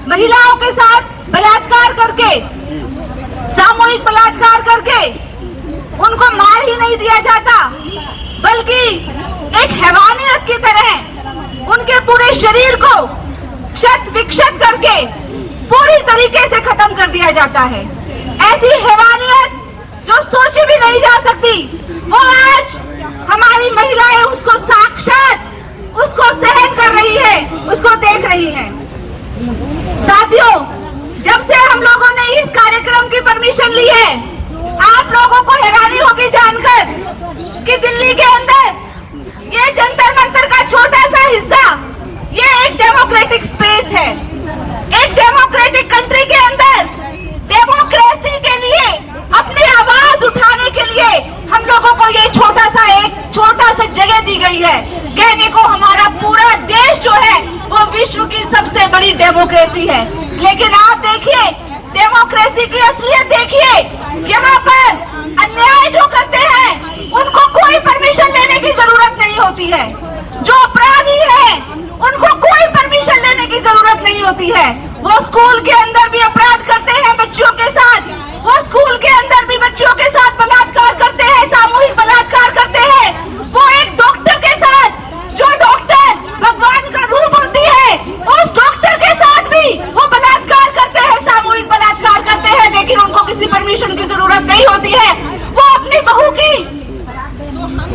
महिलाओं के साथ बलात्कार करके, सामूहिक बलात्कार करके उनको मार ही नहीं दिया जाता, बल्कि एक हैवानियत की तरह उनके पूरे शरीर को क्षत विक्षत करके पूरी तरीके से खत्म कर दिया जाता है। ऐसी हैवानियत जो सोची भी नहीं जा सकती, वो आज हमारी महिलाएं उसको साक्षात उसको सहन कर रही है, उसको देख रही है। साथियों, जब से हम लोगों ने इस कार्यक्रम की परमिशन ली है, आप लोगों को हैरानी होगी जानकर कि दिल्ली के अंदर ये जंतर मंतर का छोटा सा हिस्सा, ये एक डेमोक्रेटिक स्पेस है। एक डेमोक्रेटिक कंट्री के अंदर डेमोक्रेसी के लिए, अपनी आवाज उठाने के लिए हम लोगों को ये छोटा सा जगह दी गई है। कहने को हमारा पूरा देश जो है वो विश्व की सबसे बड़ी डेमोक्रेसी है, लेकिन आप देखिए डेमोक्रेसी की असलियत देखिए। यहाँ पर अन्याय जो करते हैं उनको कोई परमिशन लेने की जरूरत नहीं होती है। जो अपराधी है उनको कोई परमिशन लेने की जरूरत नहीं होती है। वो स्कूल के अंदर भी अपराध करते हैं बच्चियों के साथ, वो स्कूल के अंदर भी बच्चियों के साथ बलात्कार करते हैं, सामूहिक बलात्कार करते हैं। वो एक डॉक्टर के साथ, जो डॉक्टर भगवान का रूप होती है, उस डॉक्टर के साथ भी वो बलात्कार करते हैं, सामूहिक बलात्कार करते हैं, लेकिन उनको किसी परमिशन की जरूरत नहीं होती है। वो अपनी बहू की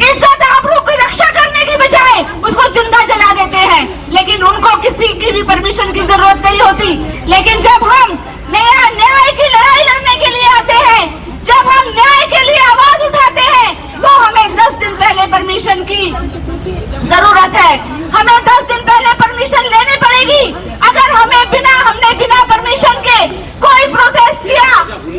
इज्जत आबरू की रक्षा करने की बजाय उसको जिंदा जला देते हैं, लेकिन उनको किसी की भी परमिशन की जरूरत नहीं होती। लेकिन जब हम न्याय की लड़ाई लड़ने के लिए आते हैं, जब हम न्याय के लिए आवाज उठाते हैं, तो हमें 10 दिन पहले परमिशन की जरूरत है। हमें 10 दिन पहले परमिशन लेनी पड़ेगी। अगर हमने बिना परमिशन के कोई प्रोटेस्ट किया,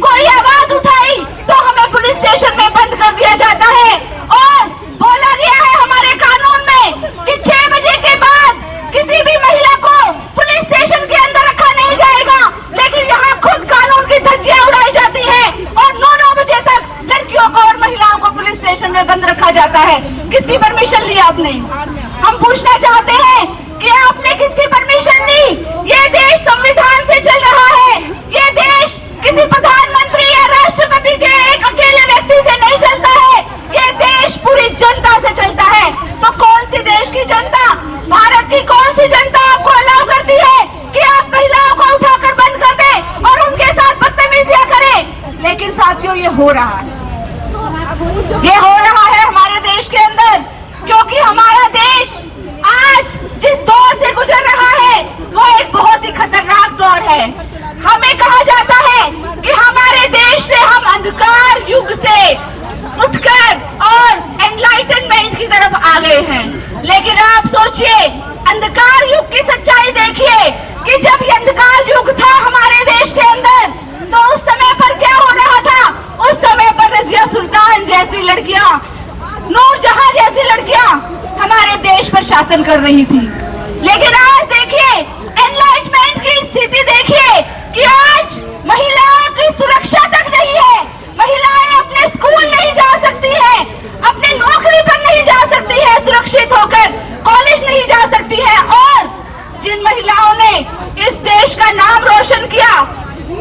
कोई आवाज उठाई, तो हमें पुलिस स्टेशन में बंद कर दिया जाता है। और बोला गया है हमारे कानून में कि 6 बजे के बाद किसी भी महिला को पुलिस स्टेशन के अंदर रखा नहीं जाएगा, लेकिन यहाँ खुद कानून की धज्जियां उड़ाई जाती है और 9 बजे तक लड़कियों को और महिलाओं को पुलिस स्टेशन में बंद रखा जाता है। किसकी परमिशन ली आपने? हम पूछना चाहते हैं कि आपने किसकी परमिशन ली? ये देश संविधान से चल रहा है। ये देश किसी प्रधानमंत्री या राष्ट्रपति के एक अकेले व्यक्ति से नहीं चलता है। ये देश पूरी जनता से चलता है। तो कौन सी देश की जनता, भारत की कौन सी जनता आपको अलाउ करती है कि आप महिलाओं को उठाकर बंद कर दें और उनके साथ बदतमीजियां करें? लेकिन साथियों, ये हो रहा है, ये हो रहा है हमारे देश के अंदर, क्योंकि हमारा देश आज जिस दौर से गुजर रहा है वो एक बहुत ही खतरनाक दौर है। हमें कहा जाता है कि हमारे देश से हम अंधकार युग से उठकर और एनलाइटनमेंट की तरफ आ गए हैं। लेकिन आप सोचिए, अंधकार युग की सच्चाई देखिए कि जब ये अंधकार युग था हमारे देश के अंदर, तो उस समय पर क्या हो रहा था? उस समय पर रजिया सुल्तान जैसी लड़कियां, नूरजहां जैसी लड़कियां हमारे देश पर शासन कर रही थी। लेकिन आज देखिए, एनलाइटमेंट की स्थिति देखिए कि आज महिलाओं की सुरक्षा तक नहीं है। महिलाएं अपने स्कूल नहीं जा सकती है, अपनी नौकरी पर नहीं जा सकती है सुरक्षित होकर, कॉलेज नहीं जा सकती है। और जिन महिलाओं ने इस देश का नाम रोशन किया,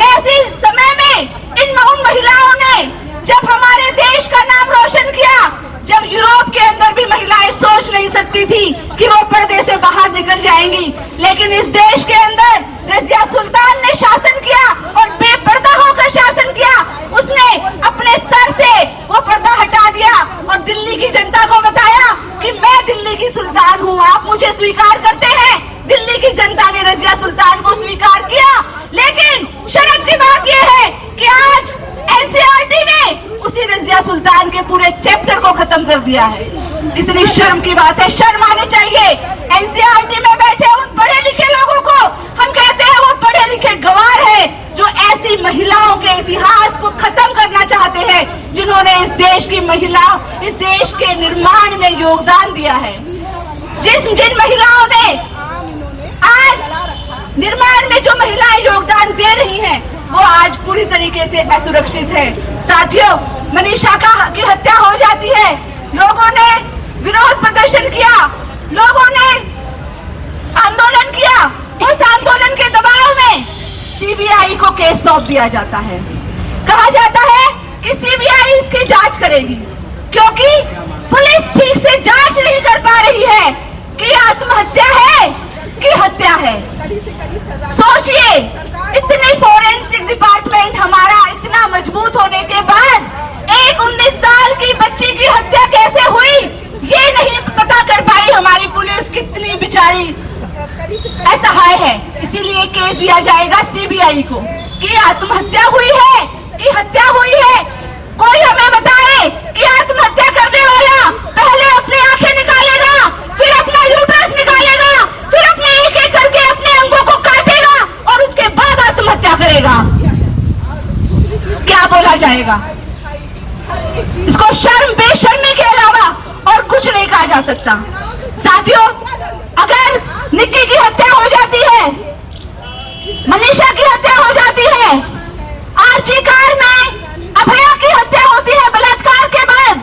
ऐसे समय में उन महिलाओं ने जब हमारे देश का नाम रोशन किया, जब यूरोप के अंदर भी महिलाएं सोच नहीं सकती थी कि वो पर्दे से बाहर निकल जाएंगी, लेकिन इस देश के अंदर रजिया सुल्तान ने शासन किया और बेपर्दा होकर शासन किया। उसने अपने सर से वो पर्दा हटा दिया और दिल्ली की जनता को बताया कि मैं दिल्ली की सुल्तान हूँ, आप मुझे स्वीकार करते हैं। दिल्ली की जनता ने रजिया सुल्तान को स्वीकार किया। लेकिन शर्म की बात यह है कि आज एनसीईआरटी ने उसी रजिया सुल्तान के पूरे चैप्टर को खत्म कर दिया है। कितनी शर्म की बात है, शर्म आनी चाहिए। एनसीईआरटी में बैठे उन पढ़े लिखे लोगों को हम कहते हैं वो पढ़े लिखे गवार है, जो ऐसी महिलाओं के इतिहास को खत्म करना चाहते हैं जिन्होंने इस देश की महिलाओं, इस देश के निर्माण में योगदान दिया है। जिन महिलाओं ने आज निर्माण में जो महिलाएं योगदान दे रही हैं, वो आज पूरी तरीके से असुरक्षित है। साथियों, मनीषा की हत्या हो जाती है, लोगों ने विरोध प्रदर्शन किया, लोगों ने आंदोलन किया, उस आंदोलन के दबाव में सीबीआई को केस सौंप दिया जाता है। कहा जाता है कि सीबीआई इसकी जांच करेगी, क्योंकि पुलिस ठीक से जांच नहीं कर पा रही है कि आत्महत्या है कि हत्या है। सोचिए, इतनी फोरेंसिक डिपार्टमेंट हमारा इतना मजबूत होने के बाद एक 19 साल की बच्ची की हत्या कैसे हुई ये नहीं पता कर पाई हमारी पुलिस। कितनी बेचारी असहाय है। इसीलिए केस दिया जाएगा सीबीआई को कि आत्महत्या हुई है कि हत्या हुई है। कोई हमें बताए कि आत्महत्या करने वाला पहले अपनी आंखें निकालेगा, फिर अपना यूट्रस निकालेगा, फिर अपने एक एक करके अपने अंगों को काटेगा और उसके बाद आत्महत्या करेगा। क्या बोला जाएगा? इसको शर्म बेशर्मी के अलावा और कुछ नहीं कहा जा सकता। साथियों, अगर निक्की की हत्या हो जाती है, मनीषा की हत्या हो जाती है, आरजी कार में अभया की हत्या होती है बलात्कार के बाद,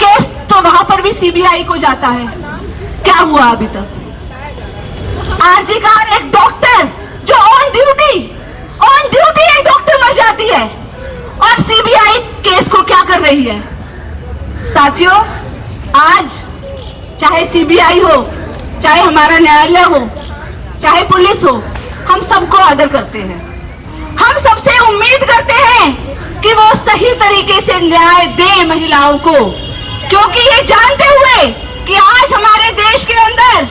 केस तो वहां पर भी सीबीआई को जाता है। क्या हुआ अभी तक? आरजी कार एक डॉक्टर जो ऑन ड्यूटी एक डॉक्टर मर जाती है और सीबीआई केस को क्या कर रही है? साथियों, आज चाहे सीबीआई हो, चाहे हमारा न्यायालय हो, चाहे पुलिस हो, हम सबको आदर करते हैं। हम सबसे उम्मीद करते हैं कि वो सही तरीके से न्याय दे महिलाओं को, क्योंकि ये जानते हुए कि आज हमारे देश के अंदर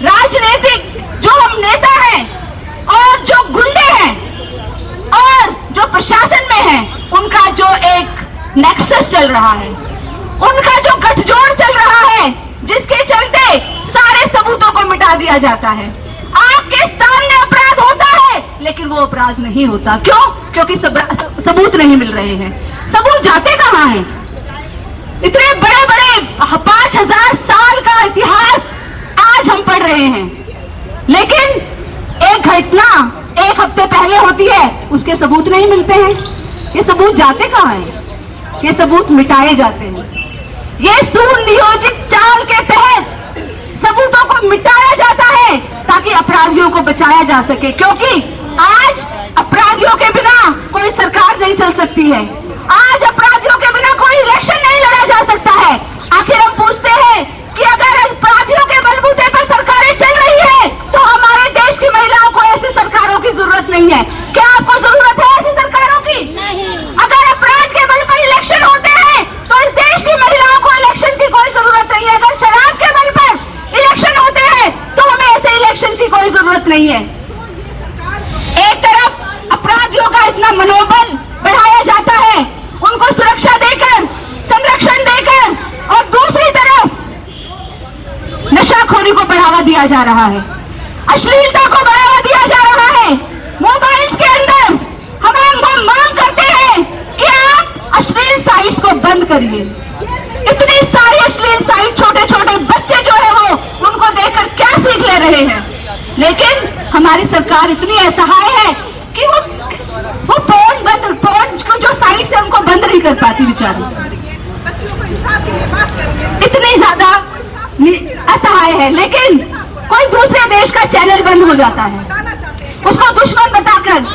राजनीतिक जो हम नेता हैं और जो गुंडे हैं और जो प्रशासन में हैं, उनका जो एक नेक्सस चल रहा है, उनका जो गठजोड़ चल रहा है, जिसके चलते सारे सबूतों को मिटा दिया जाता है। आपके सामने अपराध होता है लेकिन वो अपराध नहीं होता। क्यों? क्योंकि सबूत नहीं मिल रहे हैं। सबूत जाते कहाँ हैं? इतने बड़े बड़े 5000 साल का इतिहास आज हम पढ़ रहे हैं, लेकिन एक घटना एक हफ्ते पहले होती है, उसके सबूत नहीं मिलते हैं। ये सबूत जाते कहाँ हैं? ये सबूत मिटाए जाते हैं। ये सुनियोजित चाल के तहत सबूतों को मिटाया जाता है ताकि अपराधियों को बचाया जा सके, क्योंकि आज अपराधियों के बिना कोई सरकार नहीं चल सकती है। आज अपराधियों के बिना कोई इलेक्शन नहीं लड़ा जा सकता है। आखिर हम पूछते हैं कि अगर अपराधियों के बलबूते पर सरकारें चल रही है तो हमारे देश की महिलाओं को ऐसी सरकारों की जरूरत नहीं है। क्या आपको जरूरत है ऐसी सरकारों की? नहीं। अगर अपराध के बल पर इलेक्शन होते हैं तो इस देश की महिलाओं को इलेक्शन की कोई जरूरत नहीं है। अगर शराब के बल पर इलेक्शन होते हैं तो हमें ऐसे इलेक्शन की कोई जरूरत नहीं है। एक तरफ अपराधियों का इतना मनोबल बढ़ाया जाता है, उनको सुरक्षा देकर, संरक्षण देकर, और दूसरी तरफ नशाखोरी को बढ़ावा दिया जा रहा है, अश्लीलता को बढ़ावा दिया जा रहा है। मोबाइल्स के अंदर हम मांग करते हैं कि आप अश्लील साइट्स को बंद करिए। इतनी सारी अश्लील साइट, छोटे छोटे बच्चे जो है वो उनको देखकर क्या सीख ले रहे हैं, लेकिन हमारी सरकार इतनी असहाय है कि वो फोन को जो साइट्स है उनको बंद नहीं कर पाती बेचारी। इतनी ज्यादा असहाय है, लेकिन कोई दूसरे देश का चैनल बंद हो जाता है, उसको दुश्मन बताकर